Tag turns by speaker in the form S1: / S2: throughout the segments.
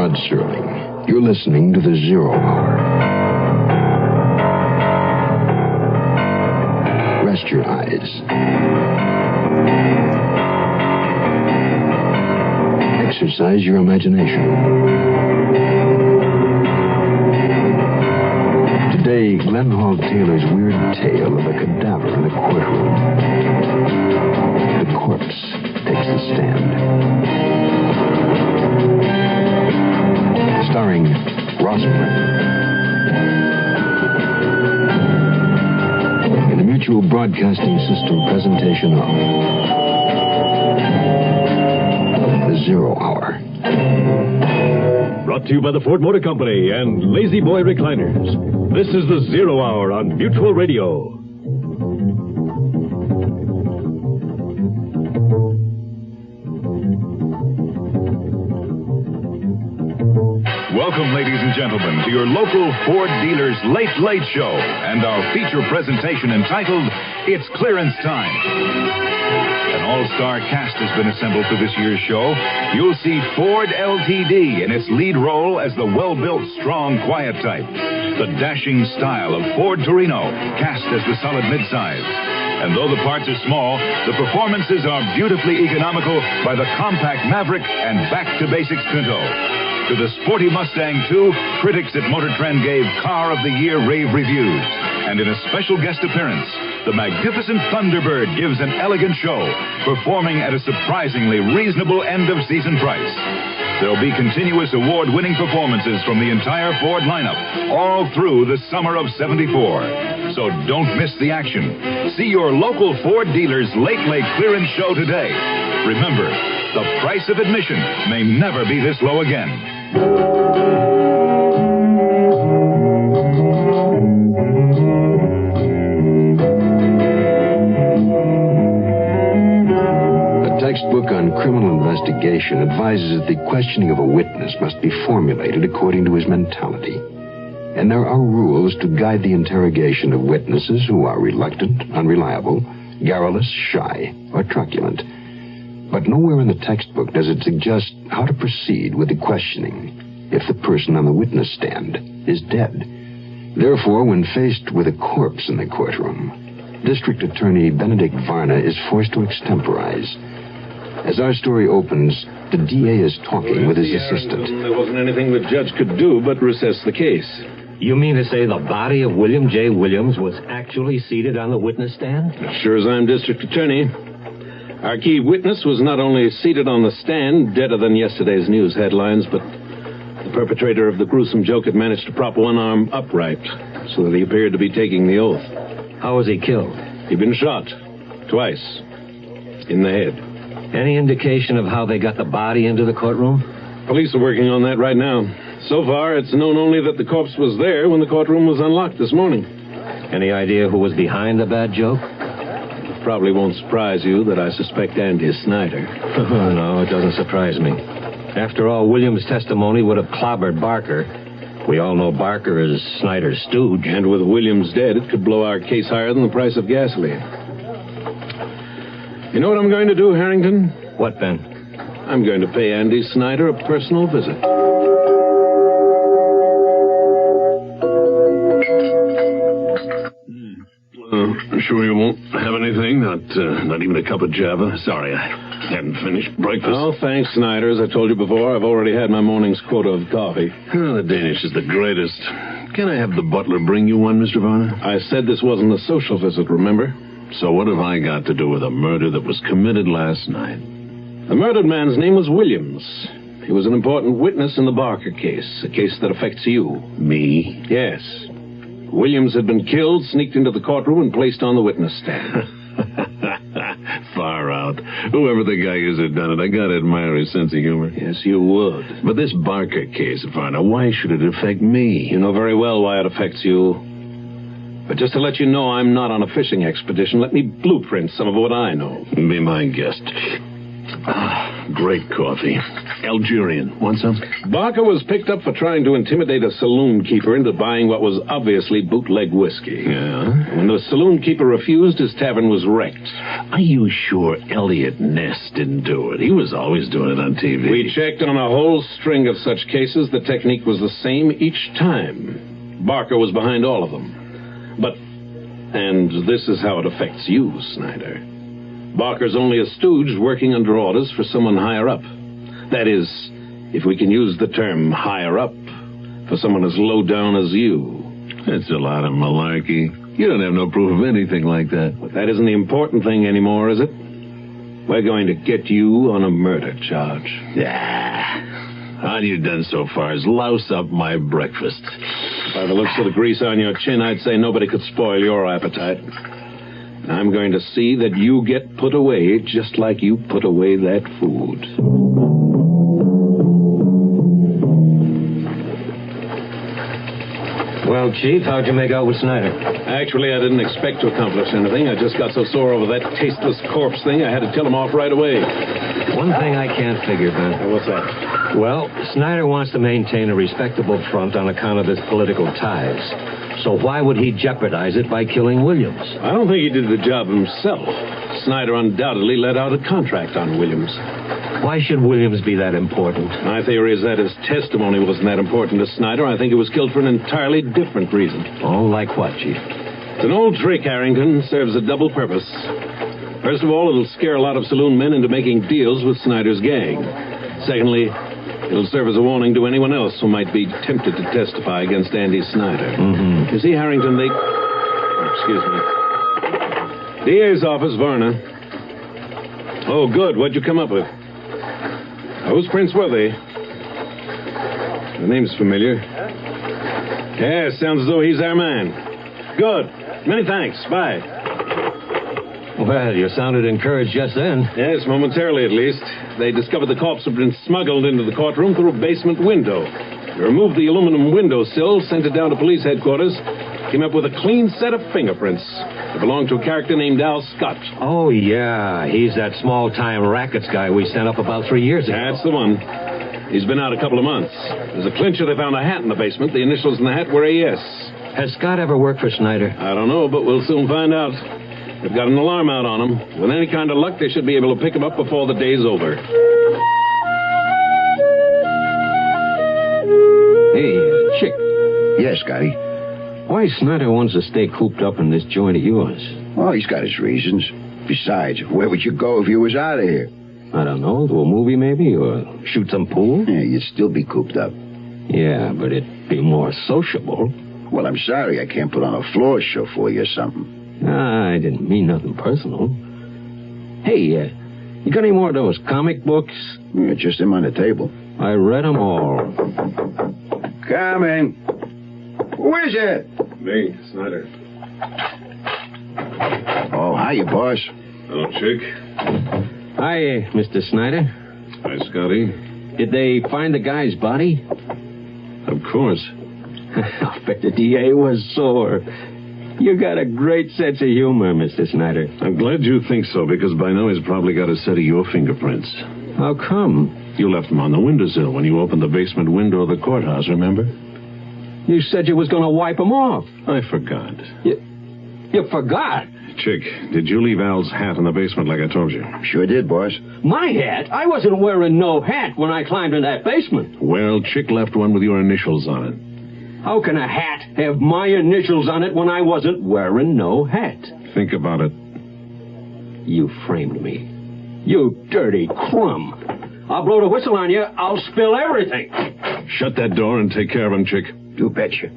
S1: Rod Serling. You're listening to The Zero Hour. Rest your eyes. Exercise your imagination. Today, Glenn Hall Taylor's weird tale of a cadaver in a courtroom. The corpse takes the stand. Starring Rosalind. In the Mutual Broadcasting System presentation of The Zero Hour.
S2: Brought to you by the Ford Motor Company and Lazy Boy Recliners. This is The Zero Hour on Mutual Radio.
S3: Welcome, ladies and gentlemen, to your local Ford dealer's Late Late Show and our feature presentation entitled, It's Clearance Time. An all-star cast has been assembled for this year's show. You'll see Ford Ltd. in its lead role as the well-built, strong, quiet type. The dashing style of Ford Torino, cast as the solid midsize. And though the parts are small, the performances are beautifully economical by the compact Maverick and back-to-basics Pinto. To the sporty Mustang, too, critics at Motor Trend gave Car of the Year rave reviews. And in a special guest appearance, the magnificent Thunderbird gives an elegant show, performing at a surprisingly reasonable end-of-season price. There'll be continuous award-winning performances from the entire Ford lineup, all through the summer of '74. So don't miss the action. See your local Ford dealer's Late Late Clearance Show today. Remember, the price of admission may never be this low again.
S1: A textbook on criminal investigation advises that the questioning of a witness must be formulated according to his mentality. And there are rules to guide the interrogation of witnesses who are reluctant, unreliable, garrulous, shy, or truculent. But nowhere in the textbook does it suggest how to proceed with the questioning if the person on the witness stand is dead. Therefore, when faced with a corpse in the courtroom, District Attorney Benedict Varna is forced to extemporize. As our story opens, the DA is talking with his assistant.
S4: There wasn't anything the judge could do but recess the case.
S5: You mean to say the body of William J. Williams was actually seated on the witness stand?
S4: Sure as I'm district attorney. Our key witness was not only seated on the stand, deader than yesterday's news headlines, but the perpetrator of the gruesome joke had managed to prop one arm upright so that he appeared to be taking the oath.
S5: How was he killed?
S4: He'd been shot. Twice. In the head.
S5: Any indication of how they got the body into the courtroom?
S4: Police are working on that right now. So far, it's known only that the corpse was there when the courtroom was unlocked this morning.
S5: Any idea who was behind the bad joke?
S4: Probably won't surprise you that I suspect Andy Snyder.
S5: No, it doesn't surprise me. After all, Williams' testimony would have clobbered Barker. We all know Barker is Snyder's stooge.
S4: And with Williams dead, it could blow our case higher than the price of gasoline. You know what I'm going to do, Harrington?
S5: What, Ben?
S4: I'm going to pay Andy Snyder a personal visit.
S6: Sure you won't have anything? Not even a cup of Java? Sorry, I hadn't finished breakfast.
S4: Oh, thanks, Snyder. As I told you before, I've already had my morning's quota of coffee.
S6: Oh, the Danish is the greatest. Can I have the butler bring you one, Mr. Varner?
S4: I said this wasn't a social visit, remember?
S6: So what have I got to do with a murder that was committed last night?
S4: The murdered man's name was Williams. He was an important witness in the Barker case, a case that affects you.
S6: Me?
S4: Yes. Williams had been killed, sneaked into the courtroom, and placed on the witness stand.
S6: Far out. Whoever the guy is that done it, I gotta admire his sense of humor.
S4: Yes, you would.
S6: But this Barker case, Varner, why should it affect me?
S4: You know very well why it affects you. But just to let you know I'm not on a fishing expedition, let me blueprint some of what I know.
S6: Be my guest. Great coffee. Algerian. Want some?
S4: Barker was picked up for trying to intimidate a saloon keeper into buying what was obviously bootleg whiskey.
S6: Yeah?
S4: When the saloon keeper refused, his tavern was wrecked.
S6: Are you sure Elliot Ness didn't do it? He was always doing it on TV.
S4: We checked on a whole string of such cases. The technique was the same each time. Barker was behind all of them. And this is how it affects you, Snyder. Barker's only a stooge working under orders for someone higher up. That is, if we can use the term higher up for someone as low down as you.
S6: That's a lot of malarkey. You don't have no proof of anything like that.
S4: But that isn't the important thing anymore, is it? We're going to get you on a murder charge.
S6: Yeah. All you've done so far is louse up my breakfast.
S4: By the looks of the grease on your chin, I'd say nobody could spoil your appetite. I'm going to see that you get put away just like you put away that food.
S5: Well, Chief, how'd you make out with Snyder?
S4: Actually, I didn't expect to accomplish anything. I just got so sore over that tasteless corpse thing, I had to tell him off right away.
S5: One thing I can't figure, Ben.
S4: What's that?
S5: Well, Snyder wants to maintain a respectable front on account of his political ties. So why would he jeopardize it by killing Williams?
S4: I don't think he did the job himself. Snyder undoubtedly let out a contract on Williams.
S5: Why should Williams be that important?
S4: My theory is that his testimony wasn't that important to Snyder. I think he was killed for an entirely different reason.
S5: Oh, like what, Chief?
S4: It's an old trick, Harrington. Serves a double purpose. First of all, it'll scare a lot of saloon men into making deals with Snyder's gang. Secondly, it'll serve as a warning to anyone else who might be tempted to testify against Andy Snyder.
S5: Mm-hmm.
S4: You see, Harrington, they... Oh, excuse me. DA's office, Varna. Oh, good. What'd you come up with? Who's Prince Worthy? The name's familiar. Yeah, sounds as though he's our man. Good. Many thanks. Bye.
S5: Well, you sounded encouraged just then.
S4: Yes, momentarily at least. They discovered the corpse had been smuggled into the courtroom through a basement window. They removed the aluminum windowsill, sent it down to police headquarters, came up with a clean set of fingerprints. They belonged to a character named Al Scott.
S5: Oh, yeah. He's that small-time rackets guy we sent up about 3 years ago.
S4: That's the one. He's been out a couple of months. There's a clincher. They found a hat in the basement. The initials in the hat were AS.
S5: Has Scott ever worked for Snyder?
S4: I don't know, but we'll soon find out. They've got an alarm out on him. With any kind of luck, they should be able to pick him up before the day's over.
S1: Hey, Chick. Yes, Scotty.
S5: Why Snyder wants to stay cooped up in this joint of yours?
S1: Oh, he's got his reasons. Besides, where would you go if you was out of here?
S5: I don't know, to a movie maybe, or shoot some pool?
S1: Yeah, you'd still be cooped up.
S5: Yeah, but it'd be more sociable.
S1: Well, I'm sorry I can't put on a floor show for you or something.
S5: I didn't mean nothing personal. Hey, you got any more of those comic books?
S1: Yeah, just them on the table.
S5: I read them all.
S1: Come in. Who is it?
S6: Me, Snyder.
S1: Oh, hiya, boss.
S6: Hello, Chick.
S5: Hi, Mr. Snyder.
S6: Hi, Scotty.
S5: Did they find the guy's body?
S6: Of course.
S5: I bet the DA was sore. You got a great sense of humor, Mr. Snyder.
S6: I'm glad you think so, because by now he's probably got a set of your fingerprints.
S5: How come?
S6: You left them on the windowsill when you opened the basement window of the courthouse, remember?
S5: You said you was going to wipe them off.
S6: I forgot.
S5: You forgot?
S6: Chick, did you leave Al's hat in the basement like I told you?
S1: Sure did, boss.
S5: My hat? I wasn't wearing no hat when I climbed in that basement.
S6: Well, Chick left one with your initials on it.
S5: How can a hat have my initials on it when I wasn't wearing no hat?
S6: Think about it.
S5: You framed me. You dirty crumb. I'll blow the whistle on you. I'll spill everything.
S6: Shut that door and take care of him, Chick.
S1: You betcha.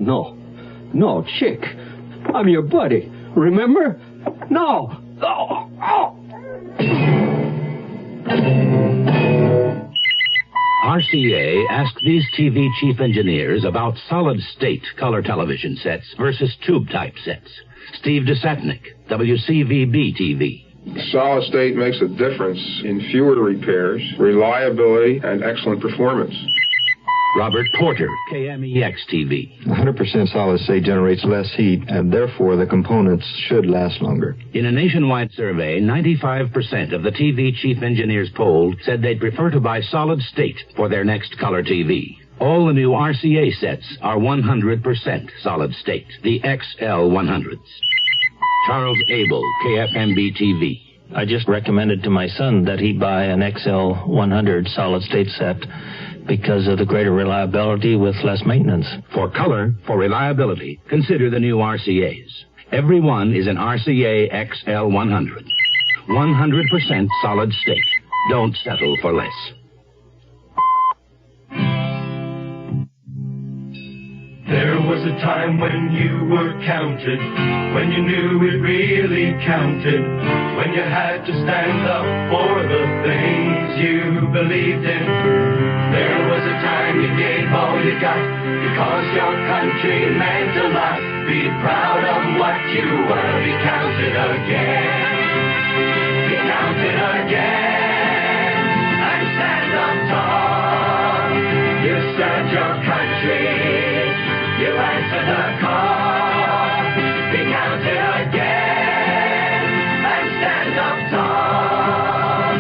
S5: No, Chick. I'm your buddy. Remember? No. Oh.
S7: RCA asked these TV chief engineers about solid-state color television sets versus tube-type sets. Steve Desatnik, WCVB-TV.
S8: Solid state makes a difference in fewer repairs, reliability, and excellent performance.
S7: Robert Porter, KMEX TV.
S9: 100% solid state generates less heat, and therefore the components should last longer.
S7: In a nationwide survey, 95% of the TV chief engineers polled said they'd prefer to buy solid state for their next color TV. All the new RCA sets are 100% solid state, the XL100s. Charles Abel, KFMB TV.
S10: I just recommended to my son that he buy an XL100 solid state set because of the greater reliability with less maintenance.
S7: For color, for reliability, consider the new RCAs. Every one is an RCA XL100. 100% solid state. Don't settle for less.
S11: There was a time when you were counted, when you knew it really counted, when you had to stand up for the things you believed in. There was a time you gave all you got, because your country meant a lot. Be proud of what you were, be counted again. Be counted again, and stand up tall. You served your country. You answer the call, be counted again, and stand up tall.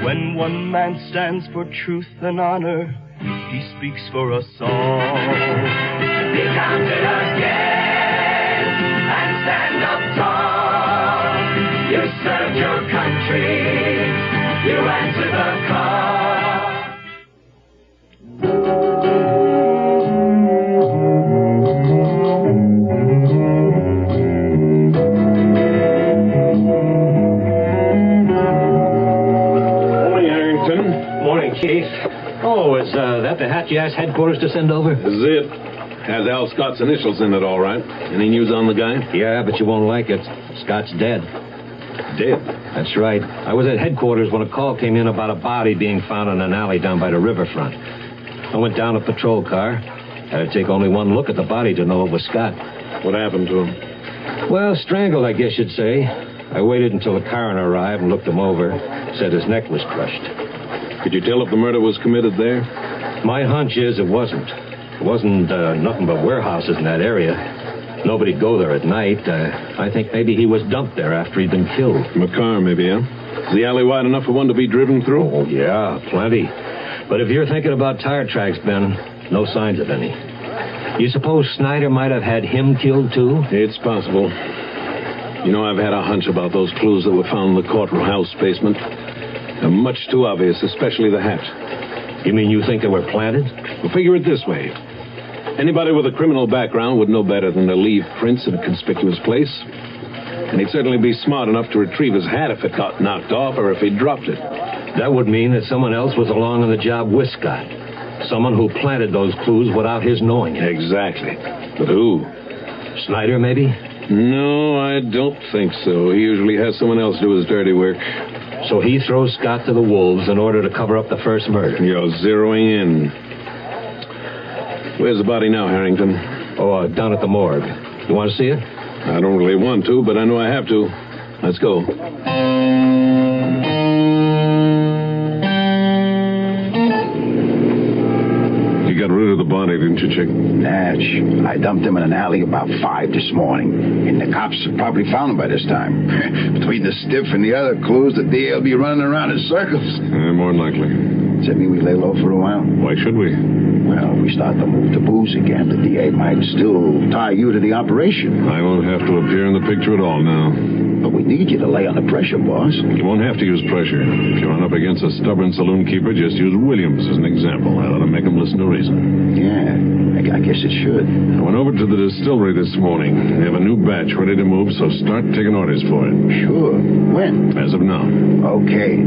S11: When one man stands for truth and honor, he speaks for us all. Be counted again, and stand up tall. You served your country, you answer the call.
S5: Chief. Oh, is that the hat you asked headquarters to send over?
S4: This is it. Has Al Scott's initials in it, all right. Any news on the guy?
S5: Yeah, but you won't like it. Scott's dead.
S4: Dead?
S5: That's right. I was at headquarters when a call came in about a body being found in an alley down by the riverfront. I went down a patrol car. Had to take only one look at the body to know it was Scott.
S4: What happened to him?
S5: Well, strangled, I guess you'd say. I waited until the coroner arrived and looked him over. Said his neck was crushed.
S4: Could you tell if the murder was committed there?
S5: My hunch is it wasn't. It wasn't nothing but warehouses in that area. Nobody'd go there at night. I think maybe he was dumped there after he'd been killed.
S4: From a car, maybe, huh? Is the alley wide enough for one to be driven through?
S5: Oh, yeah, plenty. But if you're thinking about tire tracks, Ben, no signs of any. You suppose Snyder might have had him killed, too?
S4: It's possible. You know, I've had a hunch about those clues that were found in the courthouse basement. They're much too obvious, especially the hat.
S5: You mean you think they were planted?
S4: Well, figure it this way. Anybody with a criminal background would know better than to leave prints in a conspicuous place. And he'd certainly be smart enough to retrieve his hat if it got knocked off or if he dropped it.
S5: That would mean that someone else was along on the job with Scott. Someone who planted those clues without his knowing it.
S4: Exactly. But who?
S5: Snyder, maybe?
S4: No, I don't think so. He usually has someone else do his dirty work.
S5: So he throws Scott to the wolves in order to cover up the first murder.
S4: You're zeroing in. Where's the body now, Harrington?
S5: Oh, down at the morgue. You want to see it?
S4: I don't really want to, but I know I have to. Let's go. You got rid of the body, didn't you, Chick?
S12: Natch. I dumped him in an alley about 5 this morning. And the cops have probably found him by this time. Between the stiff and the other clues, the DA will be running around in circles.
S4: More than likely.
S12: Does that mean we lay low for a while?
S4: Why should we?
S12: Well, if we start to move the booze again, the DA might still tie you to the operation.
S4: I won't have to appear in the picture at all now.
S12: But we need you to lay on the pressure, boss.
S4: You won't have to use pressure. If you run up against a stubborn saloon keeper, just use Williams as an example. That ought to make him listen to reason.
S12: Yeah, I guess it should.
S4: I went over to the distillery this morning. They have a new batch ready to move, so start taking orders for it.
S12: Sure. When?
S4: As of now.
S12: Okay.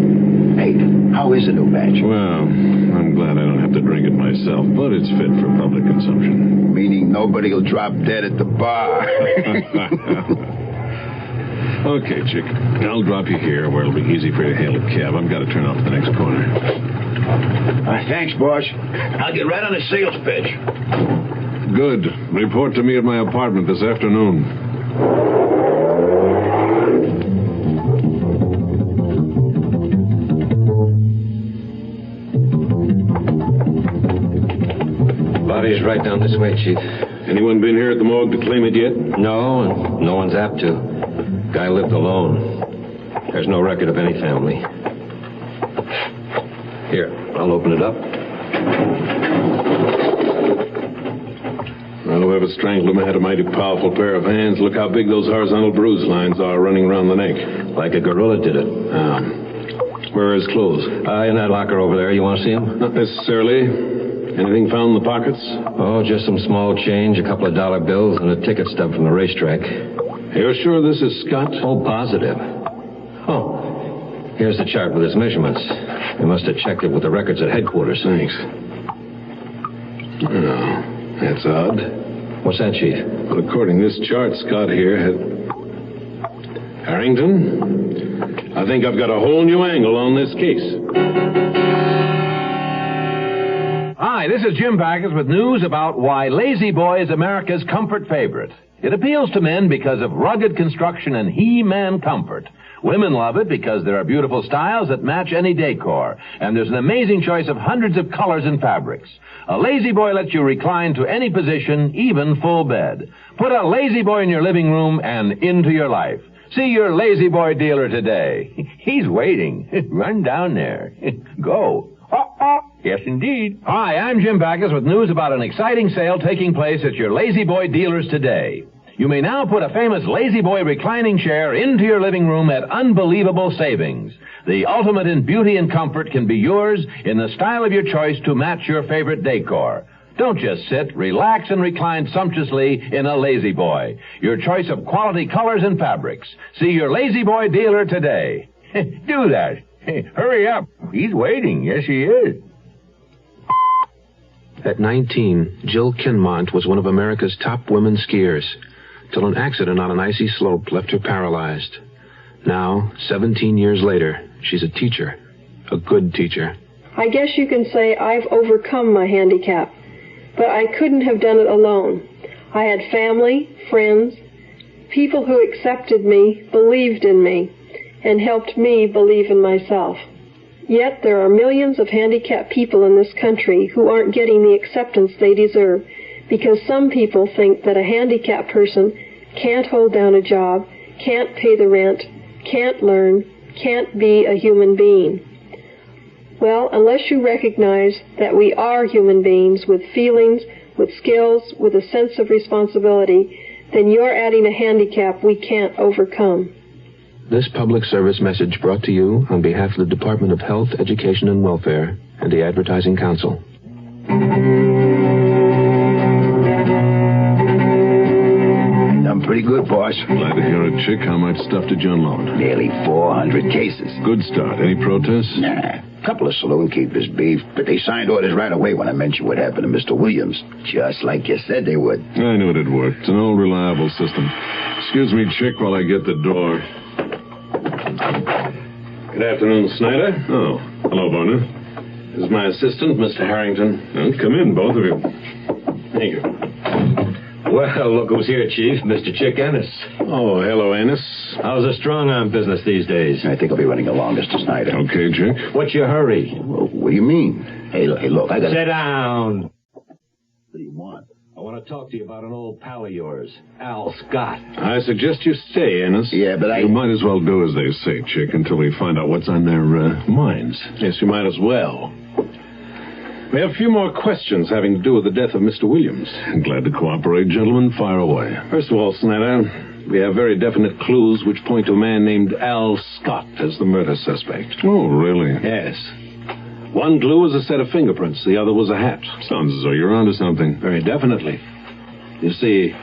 S12: Hey, how is the new batch?
S4: Well, I'm glad I don't have to drink it myself, but it's fit for public consumption.
S12: Meaning nobody will drop dead at the bar.
S4: Okay, Chick. I'll drop you here where it'll be easy for you to hail a cab. I've got to turn off the next corner.
S12: Thanks, boss. I'll get right on the sales pitch.
S4: Good. Report to me at my apartment this afternoon.
S5: body's right down this way, Chief.
S4: Anyone been here at the morgue to claim it yet?
S5: No, and no one's apt to. Guy lived alone. There's no record of any family. Here, I'll open it up.
S4: Well, whoever strangled him had a mighty powerful pair of hands. Look how big those horizontal bruise lines are running around the neck.
S5: Like a gorilla did it.
S4: Where are his clothes?
S5: In that locker over there. You want to see him?
S4: Not necessarily. Anything found in the pockets?
S5: Oh, just some small change, a couple of dollar bills, and a ticket stub from the racetrack.
S4: You're sure this is Scott?
S5: Oh, positive. Oh, here's the chart with his measurements. We must have checked it with the records at headquarters.
S4: Thanks. Oh, that's odd.
S5: What's that, Chief?
S4: Well, according to this chart, Scott here had... Harrington, I think I've got a whole new angle on this case.
S13: Hi, this is Jim Backus with news about why Lazy Boy is America's comfort favorite. It appeals to men because of rugged construction and He-Man comfort. Women love it because there are beautiful styles that match any decor, and there's an amazing choice of hundreds of colors and fabrics. A Lazy Boy lets you recline to any position, even full bed. Put a Lazy Boy in your living room and into your life. See your Lazy Boy dealer today. He's waiting. Run down there. Go. Yes, indeed. Hi, I'm Jim Backus with news about an exciting sale taking place at your Lazy Boy dealers today. You may now put a famous Lazy Boy reclining chair into your living room at unbelievable savings. The ultimate in beauty and comfort can be yours in the style of your choice to match your favorite decor. Don't just sit, relax, and recline sumptuously in a Lazy Boy. Your choice of quality colors and fabrics. See your Lazy Boy dealer today. Do that. Hurry up. He's waiting. Yes, he is.
S14: At 19, Jill Kinmont was one of America's top women skiers, till an accident on an icy slope left her paralyzed. Now, 17 years later, she's a teacher, a good teacher.
S15: I guess you can say I've overcome my handicap, but I couldn't have done it alone. I had family, friends, people who accepted me, believed in me, and helped me believe in myself. Yet there are millions of handicapped people in this country who aren't getting the acceptance they deserve because some people think that a handicapped person can't hold down a job, can't pay the rent, can't learn, can't be a human being. Well, unless you recognize that we are human beings with feelings, with skills, with a sense of responsibility, then you're adding a handicap we can't overcome.
S14: This public service message brought to you on behalf of the Department of Health, Education, and Welfare and the Advertising Council.
S12: I'm pretty good, boss.
S6: Glad to hear it, Chick. How much stuff did you unload?
S12: Nearly 400 cases.
S6: Good start. Any protests?
S12: Nah. A couple of saloon keepers beefed, but they signed orders right away when I mentioned what happened to Mr. Williams. Just like you said they would.
S6: I knew it'd work. It's an old, reliable system. Excuse me, Chick, while I get the door.
S4: Good afternoon, Snyder.
S6: Oh, hello, Varner.
S4: This is my assistant, Mr. Harrington.
S6: Well, come in, both of you.
S4: Thank you.
S5: Well, look who's here, Chief. Mr. Chick Ennis.
S4: Oh, hello, Ennis.
S5: How's the strong-arm business these days?
S12: I think I'll be running along, Mr. Snyder.
S6: Okay, Chick.
S5: What's your hurry?
S12: Well, what do you mean? Hey, look, I got...
S5: Sit down.
S12: What do you want?
S5: I want to talk to you about an old pal of yours, Al Scott.
S4: I suggest you stay, Ennis.
S12: Yeah, but
S6: You might as well do as they say, Chick, until we find out what's on their minds.
S4: Yes, you might as well. We have a few more questions having to do with the death of Mr. Williams.
S6: Glad to cooperate, gentlemen. Fire away.
S4: First of all, Snyder, we have very definite clues which point to a man named Al Scott as the murder suspect.
S6: Oh, really?
S4: Yes. One clue was a set of fingerprints. The other was a hat.
S6: Sounds as though you're onto something.
S4: Very definitely. You see,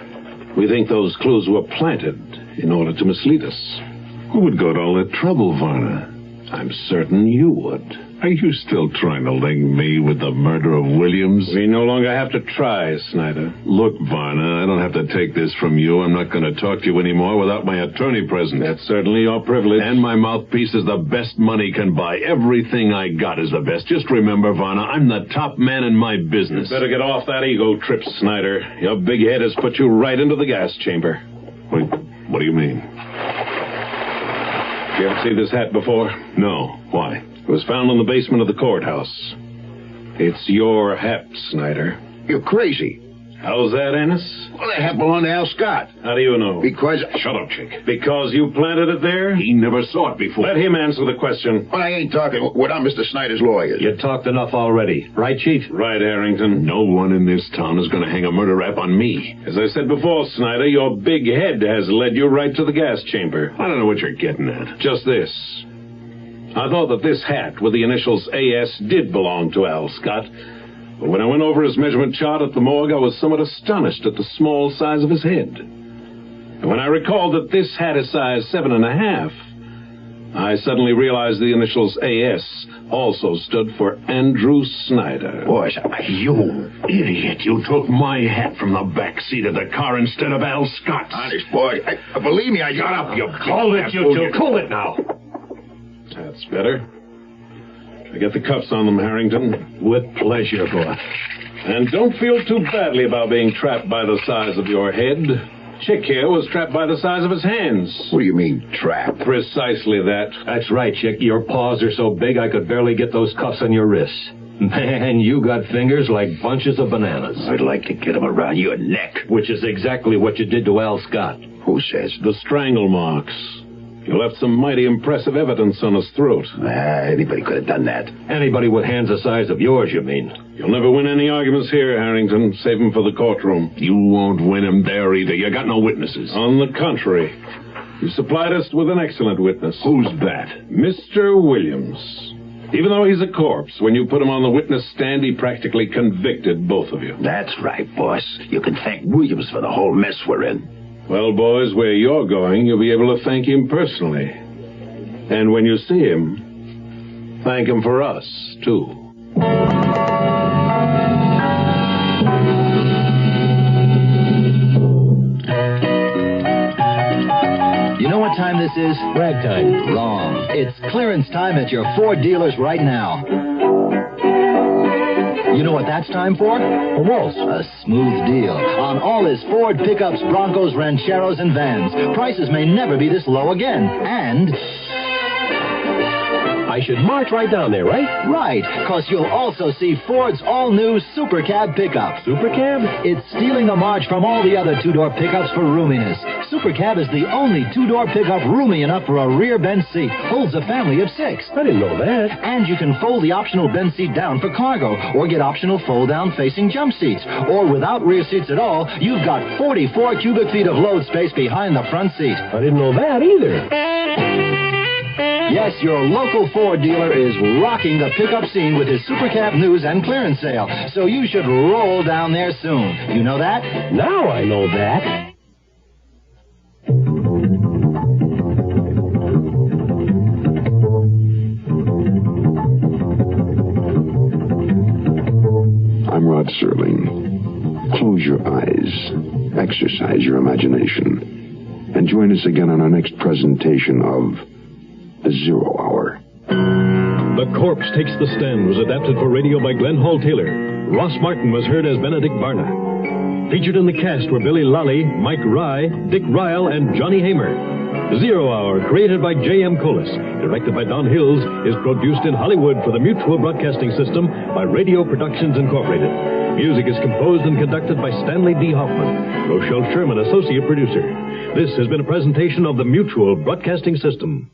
S4: we think those clues were planted in order to mislead us.
S6: Who would go to all that trouble, Varner?
S4: I'm certain you would.
S6: Are you still trying to link me with the murder of Williams?
S4: We no longer have to try, Snyder.
S6: Look, Varner, I don't have to take this from you. I'm not going to talk to you anymore without my attorney present.
S4: That's certainly your privilege.
S6: And my mouthpiece is the best money can buy. Everything I got is the best. Just remember, Varner, I'm the top man in my business.
S4: You better get off that ego trip, Snyder. Your big head has put you right into the gas chamber.
S6: Wait, what do you mean?
S4: You ever see this hat before?
S6: No. Why?
S4: It was found in the basement of the courthouse. It's your hat, Snyder.
S12: You're crazy.
S4: How's that, Ennis?
S12: Well, that hat belonged to Al Scott.
S4: How do you know?
S12: Because...
S6: Shut up, Chick.
S4: Because you planted it there?
S6: He never saw it before.
S4: Let him answer the question.
S12: Well, I ain't talking without Mr. Snyder's lawyers.
S5: You talked enough already. Right, Chief?
S4: Right, Harrington.
S6: No one in this town is going to hang a murder rap on me.
S4: As I said before, Snyder, your big head has led you right to the gas chamber.
S6: I don't know what you're getting at.
S4: Just this. I thought that this hat with the initials AS did belong to Al Scott. But when I went over his measurement chart at the morgue, I was somewhat astonished at the small size of his head. And when I recalled that this hat is size 7.5, I suddenly realized the initials AS also stood for Andrew Snyder.
S12: Boys,
S6: You idiot. You took my hat from the back seat of the car instead of Al Scott's.
S12: honest, boy, believe me, I
S6: Shut
S12: got
S6: up, you call it, you two. Cool it now.
S4: That's better. I get the cuffs on them, Harrington.
S5: With pleasure, boy.
S4: And don't feel too badly about being trapped by the size of your head. Chick here was trapped by the size of his hands.
S12: What do you mean, trapped?
S4: Precisely that.
S5: That's right, Chick. Your paws are so big I could barely get those cuffs on your wrists. Man, you got fingers like bunches of bananas.
S12: I'd like to get them around your neck.
S5: Which is exactly what you did to Al Scott.
S12: Who says?
S4: The strangle marks. You left some mighty impressive evidence on his throat.
S12: Anybody could have done that.
S5: Anybody with hands the size of yours, you mean?
S4: You'll never win any arguments here, Harrington. Save them for the courtroom.
S6: You won't win him there either. You got no witnesses.
S4: On the contrary, you supplied us with an excellent witness.
S6: Who's that?
S4: Mr. Williams. Even though he's a corpse, when you put him on the witness stand, he practically convicted both of you.
S12: That's right, boss. You can thank Williams for the whole mess we're in.
S4: Well, boys, where you're going, you'll be able to thank him personally. And when you see him, thank him for us, too.
S16: You know what time this is?
S5: Ragtime.
S16: Wrong. It's clearance time at your Ford dealers right now. You know what that's time for?
S5: A waltz.
S16: A smooth deal on all his Ford pickups, Broncos, Rancheros, and vans. Prices may never be this low again. And...
S5: I should march right down there, right?
S16: Right, because you'll also see Ford's all-new Super Cab pickup.
S5: Super Cab?
S16: It's stealing the march from all the other two-door pickups for roominess. Super Cab is the only two-door pickup roomy enough for a rear bench seat. Holds a family of 6.
S5: I didn't know that.
S16: And you can fold the optional bench seat down for cargo, or get optional fold-down facing jump seats. Or without rear seats at all, you've got 44 cubic feet of load space behind the front seat.
S5: I didn't know that either.
S16: Yes, your local Ford dealer is rocking the pickup scene with his Super Cab news and clearance sale. So you should roll down there soon. You know that?
S5: Now I know that.
S1: I'm Rod Serling. Close your eyes, exercise your imagination, and join us again on our next presentation of The 0 Hour.
S2: The Corpse Takes the Stand was adapted for radio by Glenn Hall Taylor. Ross Martin was heard as Benedict Barna. Featured in the cast were Billy Lally, Mike Rye, Dick Ryle, and Johnny Hamer. The 0 Hour, created by J.M. Kholos, directed by Don Hills, is produced in Hollywood for the Mutual Broadcasting System by Radio Productions Incorporated. Music is composed and conducted by Stanley D. Hoffman. Rochelle Sherman, associate producer. This has been a presentation of the Mutual Broadcasting System.